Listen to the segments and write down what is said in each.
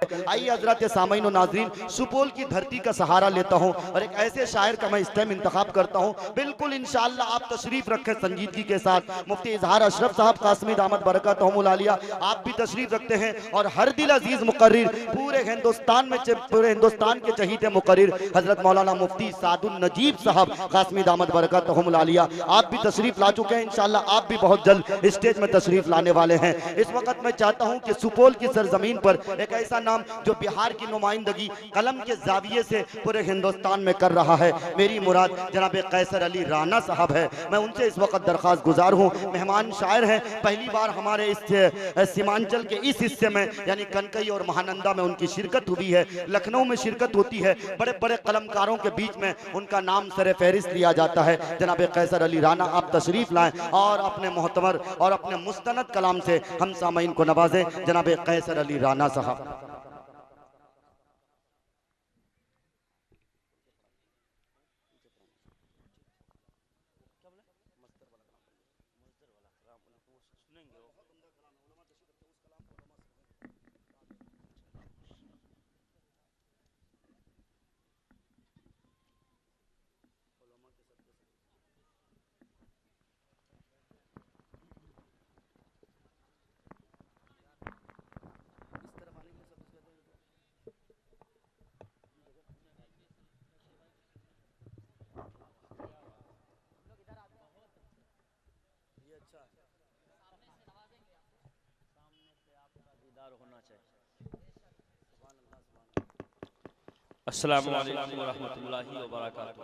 आइए हजरत सामईन और नाज़रीन, सुपौल की धरती का सहारा लेता हूँ और एक ऐसे शायर का मैं इस टाइम इंतखाब करता हूँ। बिल्कुल इंशाअल्लाह आप तशरीफ रखें संजीदगी के साथ। मुफ्ती इजहार अशरफ साहब कासमी दामद बरकतहुमुल आलिया आप भी तशरीफ रखते हैं और हर दिल अजीज मुकर्रिर पूरे हिंदुस्तान के चहीते मुकर्रिर हजरत मौलाना मुफ्ती सादुल नजीब साहब कासमी दामद बरकतहुमुल आलिया आप भी तशरीफ ला चुके हैं। इंशाअल्लाह आप भी बहुत जल्द स्टेज में तशरीफ लाने वाले हैं। इस वक्त मैं चाहता हूं कि सुपौल की सरजमीन पर एक ऐसा नाम जो बिहार की नुमाइंदगी कलम के जाविये से पूरे हिंदुस्तान में कर रहा है, मेरी मुराद जनाब कैसर अली राना साहब है। मैं उनसे इस वक्त दरख्वास्त गुजार हूँ, मेहमान शायर हैं, पहली बार हमारे इस सीमांचल के इस हिस्से में यानी कनकई और महानंदा में उनकी शिरकत हुई है। लखनऊ में शिरकत होती है, बड़े बड़े कलमकारों के बीच में उनका नाम सरे फहरिस्त लिया जाता है। जनाब कैसर अली राना आप तशरीफ लाएं और अपने मोहतबर और अपने मुस्तनद कलाम से हम सामईन को नवाजें। जनाब कैसर अली राना साहब। अस्सलामु अलैकुम व रहमतुल्लाहि व बरकातुहू।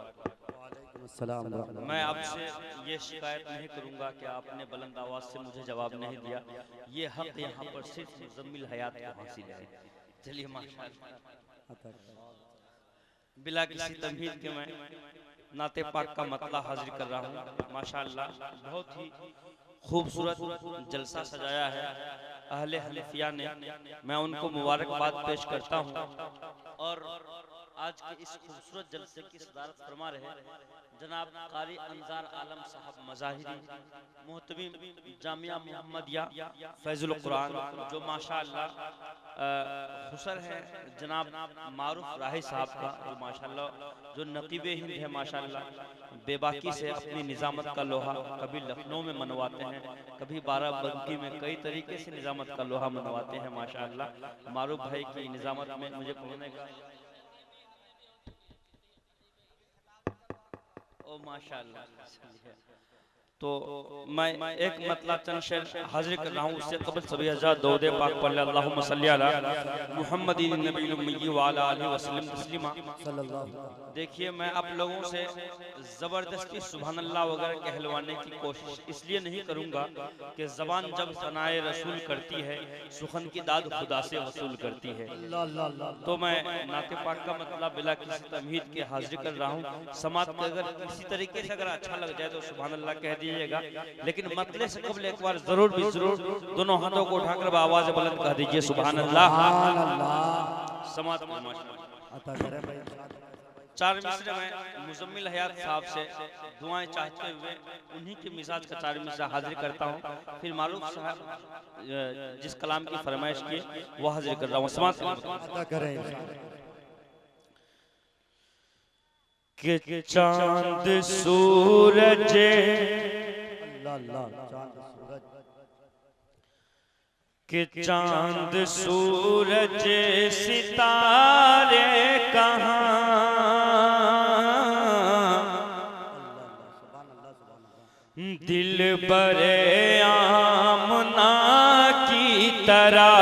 मैं आपसे ये शिकायत नहीं करूंगा कि आपने बुलंद आवाज़ से मुझे जवाब नहीं दिया। ये हक यहाँ पर सिर्फ मुज़म्मिल हयात को हासिल है। चलिए माशाअल्लाह, बिला किसी तमहीद के मैं नाते पाक का मतला हाजिर कर रहा हूँ। माशाअल्लाह बहुत ही खूबसूरत जलसा सजाया है अहले हनफिया ने, मैं उनको मुबारकबाद पेश करता हूँ। और आज के इस खूबसूरत जलसे की सदारत फरमा रहे जनाब कारी अंजार आलम साहब मज़ाहिरी मोहतमीम जामिया मुहम्मदिया फैजुल कुरान, जो माशाअल्लाह हुसर है जनाब मारूफ राही साहब का, जो माशाअल्लाह जो नकीबे हिंद है माशाअल्लाह बेबाकी से अपनी निज़ामत का लोहा कभी लखनऊ में मनवाते हैं, कभी बाराबंकी में, कई तरीके से निज़ामत का लोहा मनवाते हैं माशाअल्लाह। मारूफ भाई की निज़ामत में मुझे पढ़ने का ओ माशाअल्लाह। तो मैं एक मतलब चंद शेर हाजिर कर रहा हूँ, उससे कबल सभी हज़रात दरूद पाक पढ़ लें। अल्लाहुम्मा सल्ली अला मुहम्मदिन नबील उम्मी व अला आलिहि वसल्लम तस्लीमा। देखिए मैं आप लोगों से ज़बरदस्ती सुभान अल्लाह वगैरह कहलवाने की कोशिश इसलिए नहीं करूँगा कि ज़बान जब सनाए रसूल करती है सुखन की दाद खुदा से वसूल करती है। तो मैं नाते पाक का मतलब बिला किसी तमहीद के हाजिर कर रहा हूँ। समात के अगर किसी तरीके से अगर अच्छा लग जाए तो सुभान अल्लाह कह दीजिएगा, लेकिन मतले से कबल एक बार जरूर दोनों हाथों को उठाकर आवाज़ बुलंद कह दीजिए सुभान अल्लाह। समात चार मिसरे में मुज़म्मिल हयात साहब से दुआएं चाहते हुए उन्हीं के मिजाज का चार मिसरा हाजिर करता हूँ। फिर मारूफ साहब जिस कलाम की फरमाइश की वो हाजिर कर रहा हूँ। कि चांद सूरज कि चांद सूरज सितारे कहाँ, दिल बरे आमना की तरह,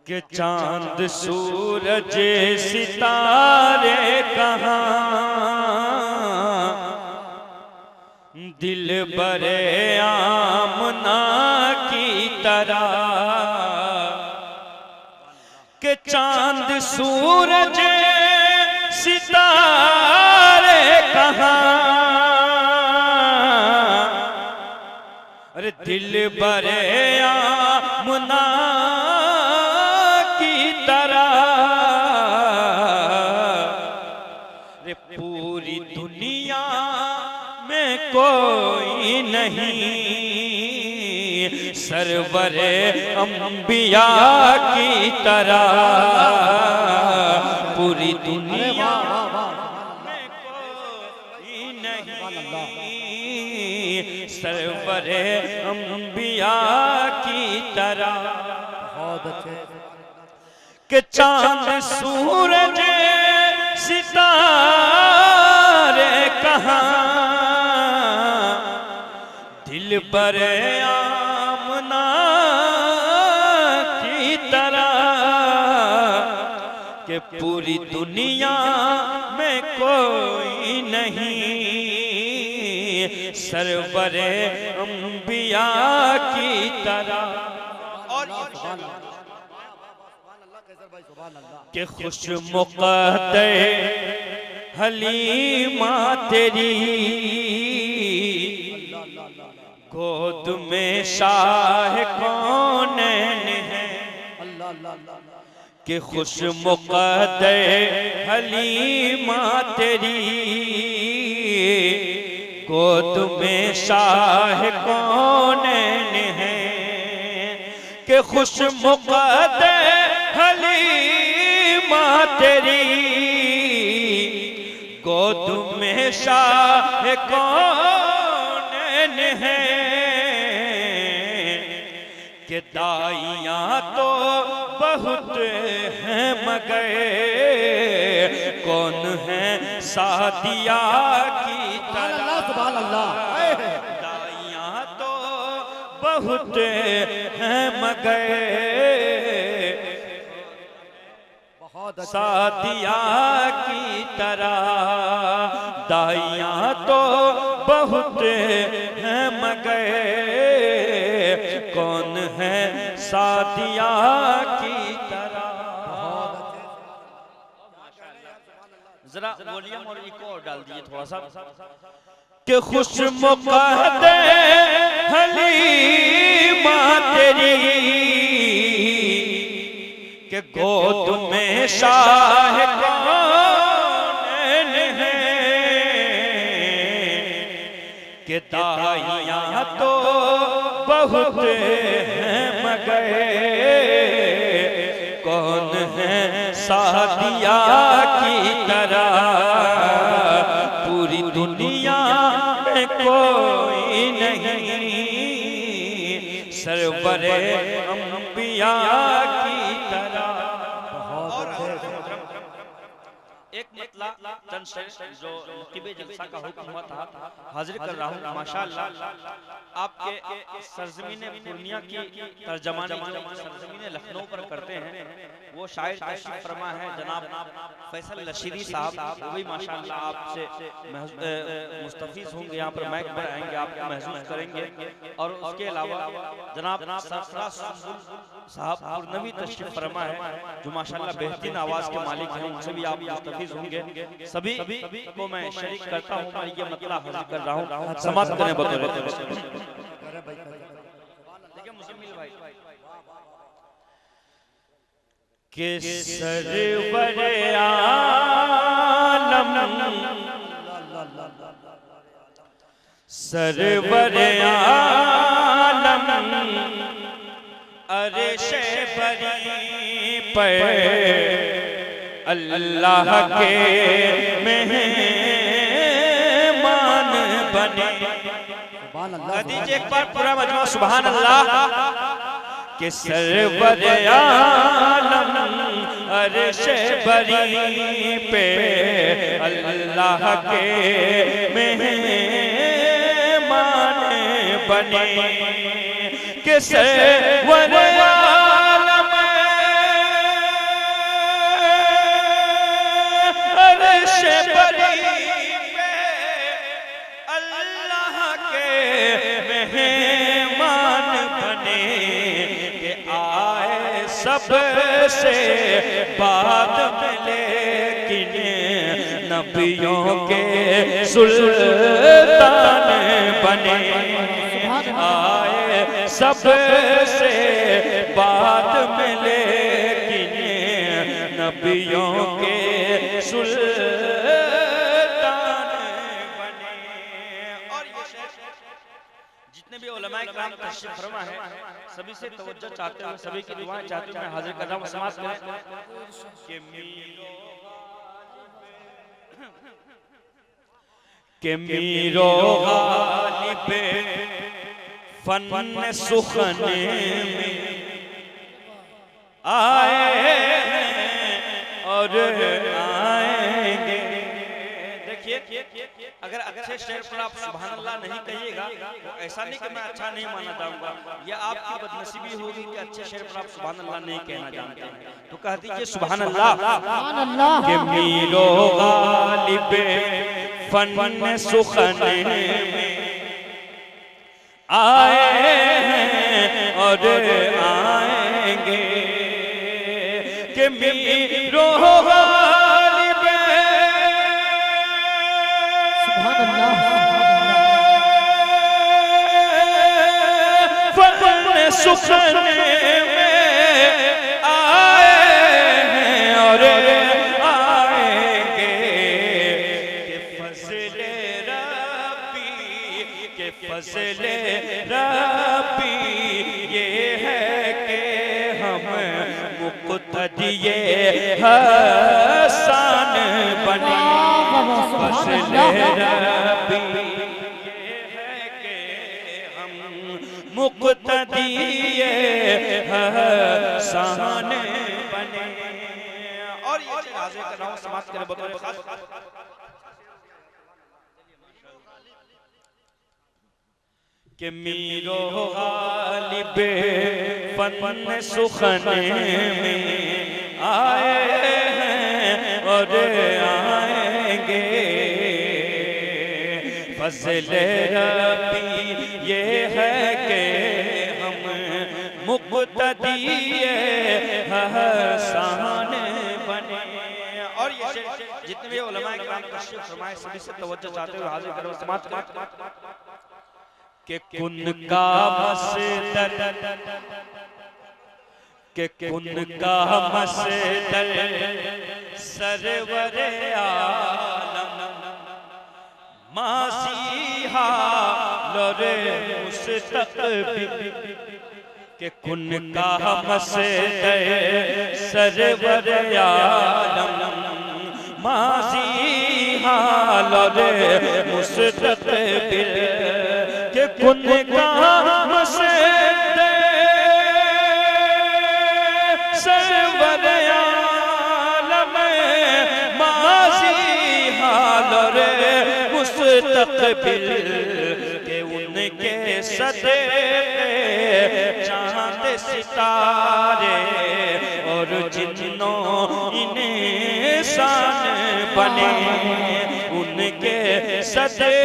कि चांद सूरज सितारे कहाँ, दिल बरे आमना की तरह, कि चांद सूरज सितारे कहाँ, अरे दिल बरे आमना की तरह, रे पूरी दुनिया में कोई नहीं सरवरे अंबिया की तरह पूरी दुनिया में कोई नहीं, सरवरे अंबिया की तरह। बहुत अच्छे। कि चांद सूरज सितारे कहाँ, दिल पर आमना की तरह, कि पूरी दुनिया में कोई नहीं, सरवरे अंबिया की तरह। और कि खुश मुक़द्दर हलीमा तेरी, गोद में शाह कौनैन है। कि खुश मुक़द्दर हलीमा तेरी, गोद में शाह कौनैन है। कि खुश मुक़द्दर हलीमा तेरी, गोद में शाह कौनैन है। कि दाइयाँ तो बहुत हैं मगर कौन है सादिया की तरह। सुभान अल्लाह। दाइयाँ तो बहुत हैं मगर सादिया की तरह, दाइयाँ तो बहुत हैं मगर कौन है सादिया की तरह। जरा वॉल्यूम और इको और डाल दीजिए थोड़ा सा। कि खुश मुक़द्दर हलीमा तेरी, कि गोद में शाह कौनैन है। कि दाइयाँ तो बहुत हैं मगर कौन है सादिया की तरह, पूरी दुनिया में कोई नहीं, सरवरे अंबिया की तरह। एक मतला चंद शेर जो नकीबे जलसा का हुक्म हुआ था हाजिर कर रहा हूँ। माशाअल्लाह आपके सरजमीन पूर्णिया की तर्जमानी सरजमीन लखनऊ पर करते हैं वो शायर तशरीफ फरमा है जनाब फैसल लशीरी साहब। वो भी माशाअल्लाह आपसे मुस्तफीज होंगे, यहाँ पर माइक पर आएंगे, आपको महसूस करेंगे। और उसके अलावा जनाब सरफराज साहब पुरनवी तशरीफ फरमा है जो माशाअल्लाह बेहतरीन आवाज के मालिक हैं, उनसे भी आप मुस्तफीज होंगे। सभी को मैं शरीक करता हूँ, मैं ये मतलब हाजिर कर रहा हूँ। समाप्त करें बतौर मुज़म्मिल भाई। कि सरवरे आलम, सरवरे आलम अर्शे बरी पर अल्लाह के मेहमान बने। दीजिए एक बार पूरा मजमा सुभान अल्लाह। कि सरवरे आलम अर्शे बरी पे अल्लाह के मेहमान बने। कि सरवरे आलम अर्शे बरी पे अल्लाह के मेहमान बने। कि आए सबसे बाद में लेकिन नबियों के सुल्तान बने। आए सबसे बाद में लेकिन नबियों के सुल्तान बने। और ये जितने भी उलमाए किराम तशरीफ फरमा है सभी से तवज्जो चाहते हुए, सभी की दुआएं चाहते हुए मैं हाजिर कर रहा हूँ। समाज करें कि मीरो गालिब फन सुखने में आए और आएंगे। देखिए, अगर अच्छे शेर पर आप सुभान अल्लाह नहीं कहिएगा तो ऐसा नहीं कि मैं अच्छा नहीं माना जाऊंगा, यह आपकी बदनसीबी होगी कि अच्छे शेर पर आप सुभान अल्लाह नहीं कहना जानते हैं। तो कह दीजिए सुभान अल्लाह कि मीरो गालिब फन सुखने में आए हैं और आएंगे कि मीरो गालिब सुभान अल्लाह फन सुखने में आए हैं और आएंगे कि फज़ले रब्बी के फज़ले रब्बी ये है कि हम मुक़्तदिए हसन बने। फज़ले रब्बी ये है कि हम मुक़्तदिए हसन बने। और ये चीज़ हाज़िर कर रहा हूँ समाज के बतौर खास कि मीरो गालिब फन सुखने में आए हैं और आएंगे। फज़ले रब्बी ये है कि हम मुक़्तदिए हसन बने। और ये जितने भी उलमा किराम तशरीफ फरमाए सभी से तवज्जो चाहते हुए हाजिर करो समाज के कुन का मसदर के कुन का मसदर सरवर आलम मासीहा लोरे मुस्तक़बिल के कुन का मसदर सरवर आलम मासीहा लोरे मुस्तक़बिल के कुन का मसदर सरवर आलम माज़ी हाल रे मुस्तक़बिल के उनके सदे चांद सितारे और जिन्नों इंसान बने। उनके सदे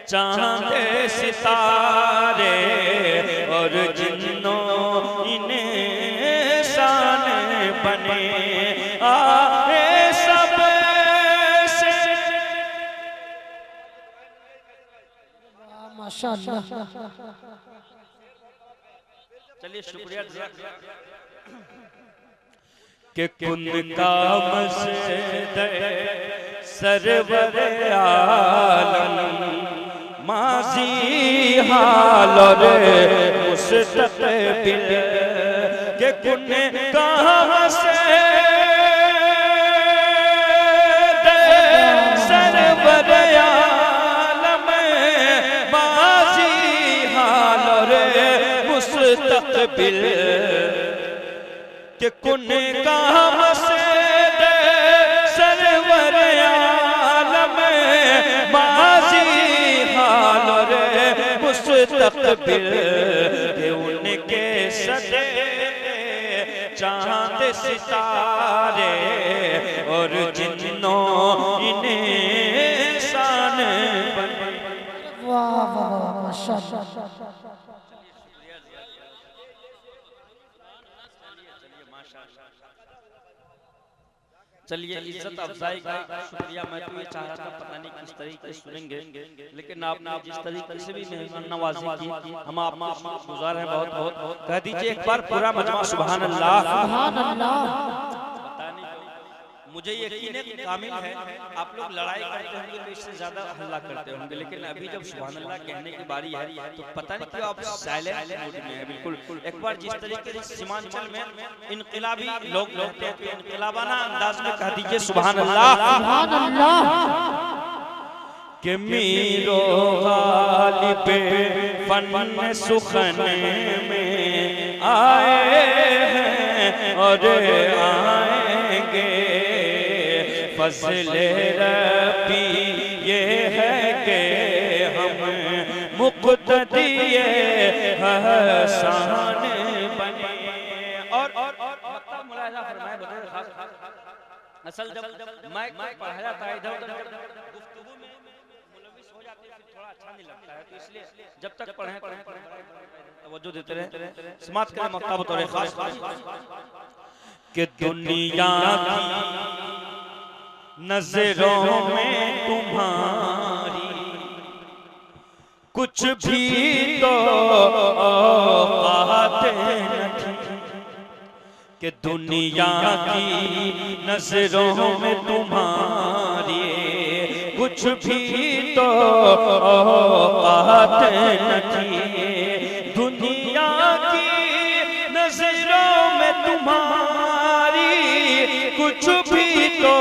चांद सितारे और जिन्नों इंसान बने। आए सब से माशाअल्लाह। चलिए शुक्रिया कि कुन का मसदर सरवर आलम माज़ी हाल रे मुस्तक़बिल के कुन का मसदर सरवर आलम माज़ी हाल रे मुस्तक़बिल के कुन का मसदर सरवर आलम माज़ी हाल रे मुस्तक़बिल के उनके सदे चांद सितारे और जिन्नों इंसान बने। वाह वाह वाह माशाअल्लाह। चलिए इज्जत अफजाई का शुक्रिया। मैं तो ये चाह रहा था पता नहीं किस तरीके से सुनेंगे, लेकिन आपने जिस तरीके से भी मेहमान नवाजी की हम आपको गुजार हैं बहुत बहुत। कह दीजिए एक बार पूरा मजमा सुभान अल्लाह। सुभान अल्लाह। मुझे यकीन है कि कामिल है, आप लोग लड़ाई करते होंगे तो इससे ज्यादा हल्ला करते होंगे, लेकिन अभी जब सुभान अल्लाह कहने की बारी है तो पता नहीं क्यों आप साइलेंट मोड में हैं बिल्कुल। एक बार जिस तरीके से सीमांचल में इनकलाबी लोग रहते हैं तो इनकलाबाना अंदाज में कह दीजिए सुभान अल्लाह। सुभान अल्लाह कि मीरो गालिबे फन सुखन में आए हैं और आएंगे, फज़ले रब्बी ये है कि हम मुक़्तदिए हसन बने। और मतलब मुलाहिज़ा फरमाए बतौर खास, असल जब माइक पढ़ाया जाता है इधर उधर गुफ्तगू में मुलविस हो जाते हैं फिर थोड़ा अच्छा नहीं लगता है, तो इसलिए जब तक पढ़ें तवज्जो देते रहे, समात करें मक्ता बतौर खास कि दुनिया की नजरों में तुम्हारी कुछ भी तो औकात नहीं, कि दुनिया की नजरों में तुम्हारी कुछ भी तो औकात नहीं, दुनिया की नजरों में तुम्हारी कुछ भी तो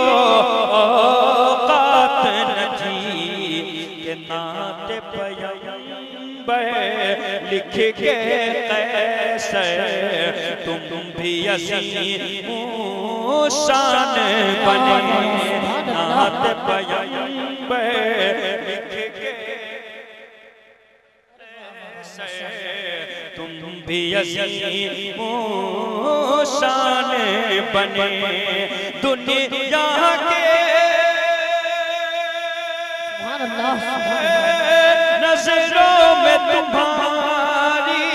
औकात नहीं, के नात पैगंबर लिख के कैसे तुम भी असी शान बने, नात पैगंबर लिख के तुम भी असी शान बने, दुनिया के सुभान अल्लाह नजरों में तुम्हारी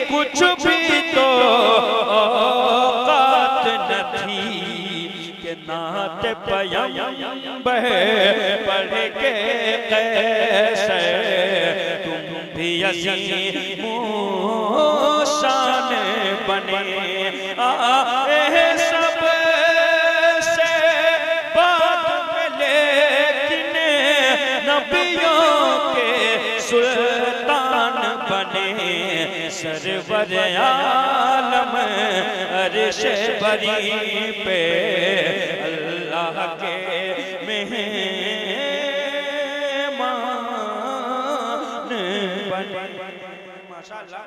कुछ भी तो औकात न थी, के नात पैगंबर पढ़ के कैसे तुम भी असी शान बने। सब से बाद में लेकिन नबियों के सुल्तान बने, सरवर आलम अर्श बरी पे अल्लाह के मेहमान बने। माशाअल्लाह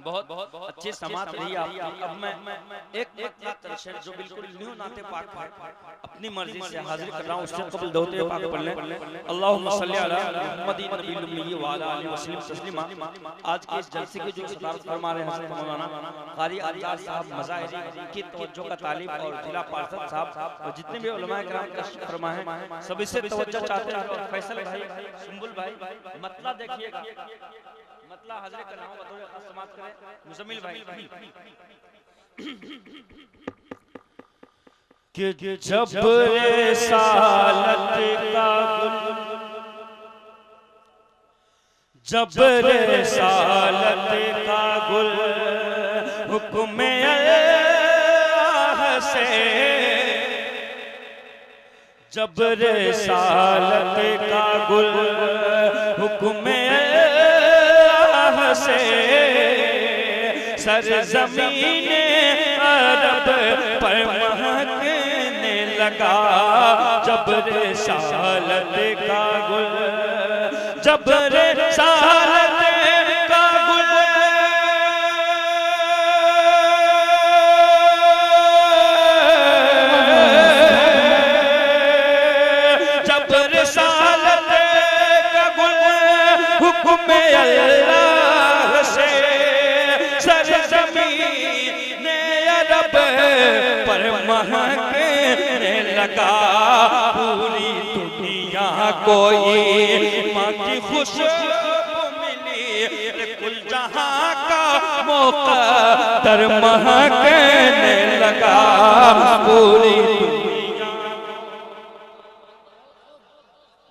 बहुत अच्छे समात रही आप। अब मैं एक तरशद जो बिल्कुल न्यू नाते पाक है अपनी मर्जी से हाजिर कर रहा हूँ, उससे कबल दौते पाक पढ़ लें। अल्लाहुम्मा सल्ली अला मुहम्मदिन नबील उम्मी व अला आलिहि वसल्लम तस्लीमा। आज के इस जलसे के जो सदारत फरमा रहे हैं हज़रत मौलाना कारी आज़ाद साहब मज़ाहिरी की तवज्जो का तालिब और जिला पार्षद साहब और जितने भी उलमाए किराम तशरीफ फरमा हैं सभी से तवज्जो चाहते हैं। फैसल भाई, सुंबुल भाई, मतला देखिएगा, मतला हाजिर कर रहा हूं, बतौर खास समात करें मुजम्मिल भाई। कि जब रिसालत का गुल, जब रिसालत का गुल हुक्म अल्लाह से, जब रिसालत का गुल हुक्म से सरज़मीन अरब पर महकने लगा, जब रिसालत का गुल, जब रिसालत का गुल, जब रिसालत का गुल हुक्म अल्लाह से सरज़मीन अरब पर महकने लगा, पूरी दुनिया को माँ की खुशबू मिली, कुल जहां का मुक़द्दर महकने लगा, पूरी दुनिया।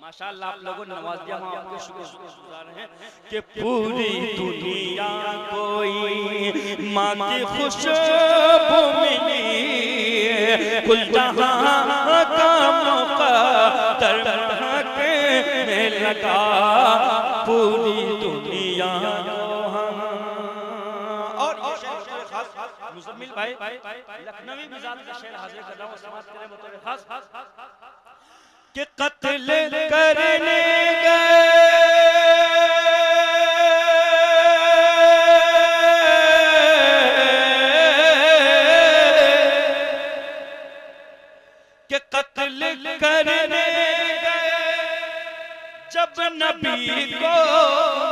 माशाअल्लाह आप लोगों ने नवाज दिया, हम आपके शुक्रगुज़ार हैं कि पूरी दुनिया कोई माँ की खुशबू मिली, कुल जहां का मुक़द्दर महकने लगा, पूरी दुनिया मुज़म्मिल भाई लखनवी मिजाज का शेर हाजिर कर रहा हूं, समाज के मुताबिक खास कि कत्ल करने गए कि कत्ल करने गए जब नबी को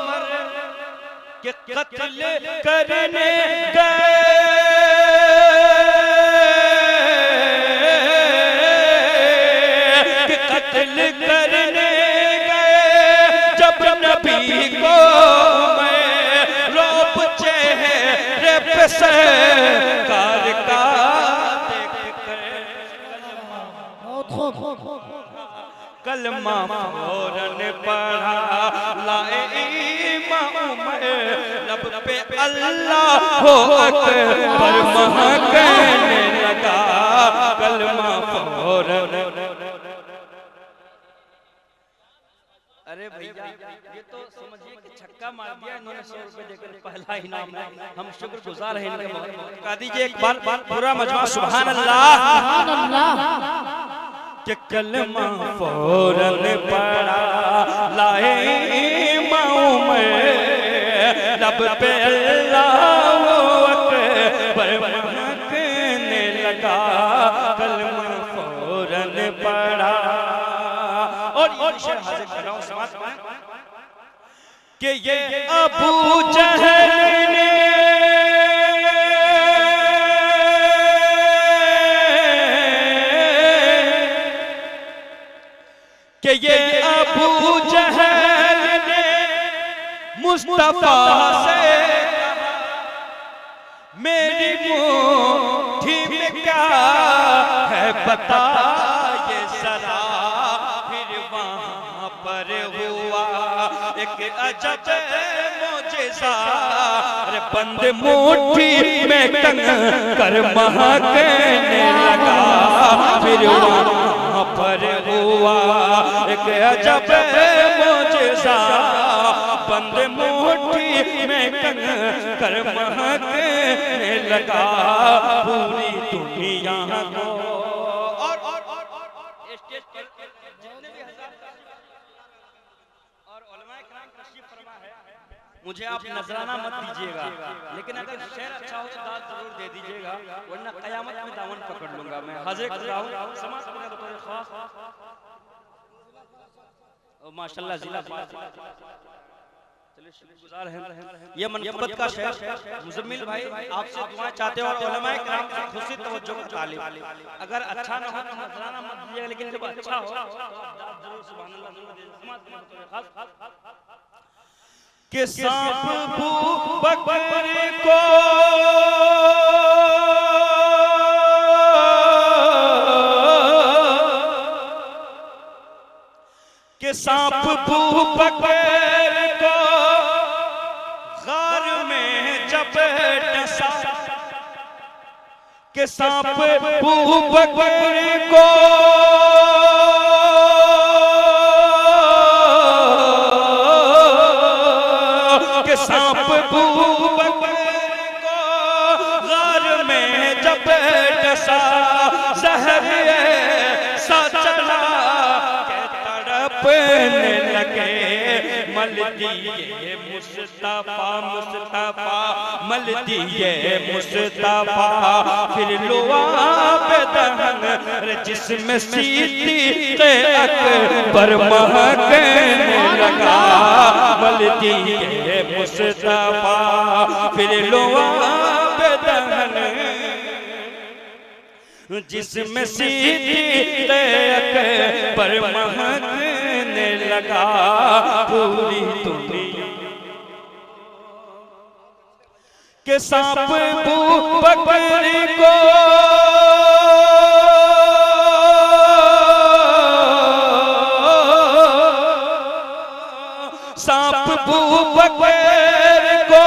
मर कि कत्ल करने गए कि कत्ल करने गए जब नबी को मैं रोब चेहरे पे सरकार का देख कर कलमा फौरन पढ़ा, लाए ईमान लब पे अल्लाह हो अकबर महकने लगा, कलमा फौरन। अरे भैया ये तो समझिए कि छक्का मार दिया इन्होंने, 100 रुपए देकर पहला इनाम है, हम शुक्रगुजार हैं इनके। गा दीजिए एक बार पूरा मजमा सुभान अल्लाह कि कलमा फौरन पढ़ा, लाए ईमाम लब पे अल्लाह अकबर महकने लगा, कलमा फौरन पढ़ा। और ये शेर हाजिर कर रहा हूं समाज में कि ये अबू जहल ने कि ये अबू जहल ने मुस्तफा से मेरी मुट्ठी में क्या है बता ये जरा, फिर वहां पर हुआ एक अजब मौजिज़ा, बंद मुट्ठी में कंकर महकने लगा, फिर वहां पर हुआ एक अजब मौजिज़ा, बंद मुट्ठी में कंकर महकने लगा, पूरी दुनिया को। और स्टेज पर जितने भी और उलमाए किराम तशरीफ फरमा है, मुझे आप नजराना मत दीजिएगा, लेकिन अगर शेर अच्छा हो तो दाद जरूर दे दीजिएगा, वरना कयामत में दामन पकड़ लूंगा मैं। हाजिर कर रहा हूं समाज में बतौर खास माशाल्लाह जिला चलिए शुक्रगुजार हैं। ये मनक़बत का शेर मुज़म्मिल भाई आपसे दुआएं चाहते हो और उलमाए किराम से खुशी तवज्जो का तालिब। अगर अच्छा ना हो तो नजराना मत दीजिएगा, लेकिन जब अच्छा हो तो जरूर सुभान अल्लाह जरूर दे। समाज में बतौर खास कि सांप बू बकरी को कि सांप बू बकरी को गार में जब डसा, कि सांप बू बकरी को सांप बू बकरी को गार में जब डसा, जहर सा चला के तड़पने लगे, मल दिए मुस्तफा मुस्तफा मल दिए मुस्तफा, फिर लुआब दहन जिसमें सीती अकबर महकने लगा, मल दिए मुस्तफा फिर लुआब दहन जिसमें सीती अकबर महकने लगा, पूरी दुनिया के सांप बू बकरी को सांप बू बकरी को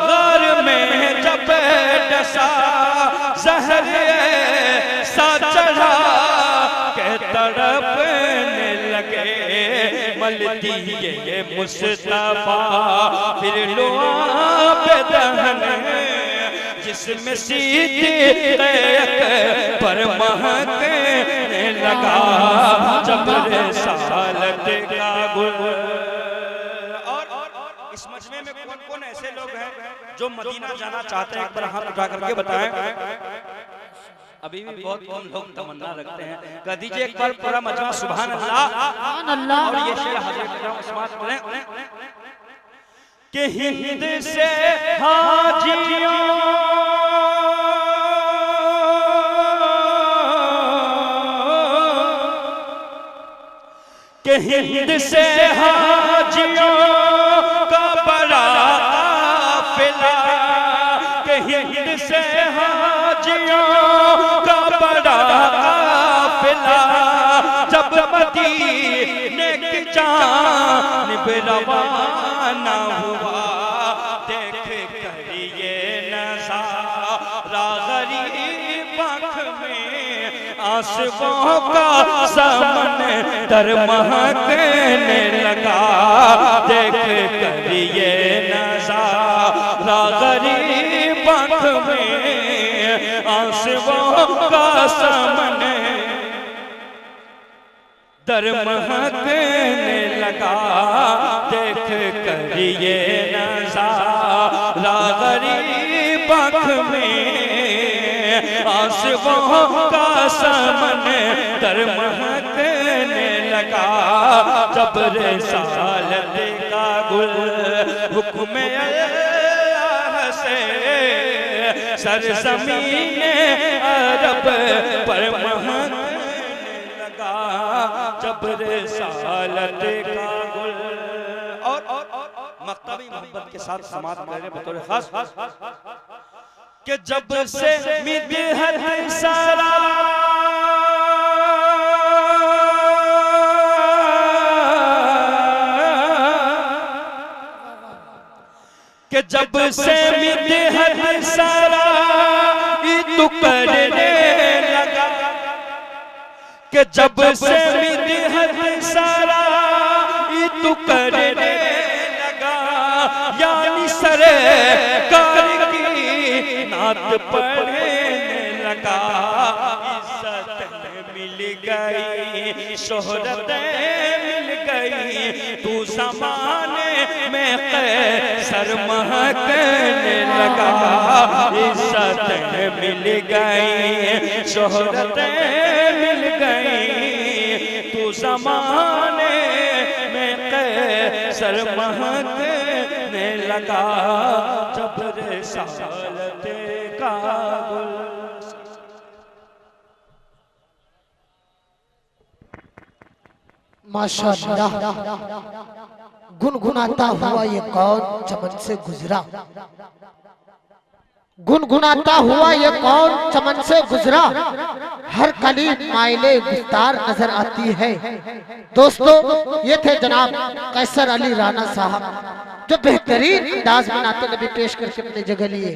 गार में जब डसा, जहर मलती ये मुस्तफा फिर लो आप दहन जिसमें सीधे पर महकने लगा जब रिसालत का गुल। और इस मजमे में कौन कौन ऐसे लोग हैं जो मदीना जाना चाहते हैं? एक बार हाथ उठा करके बताएं। अभी भी बहुत कम लोग तमन्ना रखते हैं। कह दीजिए एक बार पूरा मजमा सुभान अल्लाह। सुभान अल्लाह। और ये शेर हज़रत इमाम उस्मान बोले कि हिंद से हाजियों के हिंद से हाजियों का बड़ा काफिला के हिंद से हाजियों का बड़ा काफिला जब मदीने की जानिब रवाना हुआ देख कर ये नज़ारा गरीब आँख में आंसुओं का समंदर महकने लगा देख कर ये नज़ारा गरीब आँख में आंसुओं का समंदर महकने लगा देख कर ये नज़ारा गरीब आँख में आंसुओं का समंदर महकने लगा जब रिसालत का गुल हुक्म अल्लाह से सरज़मीने अरब पर महकने लगा जब रिसालत का गुल। और मक्तबी मोहब्बत के साथ समात करें बतौर खास कि जब से मिदहत सारा कि जब से मिदहत सारा तू करने लगा कि जब से मिदहत सारा तू करने लगा यानी सरे नात पढ़ने लगा इज्जत मिल गई शोहरत मिल गई तू ज़माने में कैसर महकने लगा इज्जत मिल गई शोहरत मिल गई तू ज़माने में कैसर महकने लगा जब रिसालत का गुल। माशाअल्लाह। गुनगुनाता हुआ ये कौन चमन से गुजरा गुनगुनाता हुआ ये कौन चमन से गुजरा हर कली मायले गुफ्तार नजर आती है। दोस्तों ये थे जनाब कैसर अली राना साहब जो बेहतरीन अंदाज में नाते नबी पेश करके अपनी जगह लिए।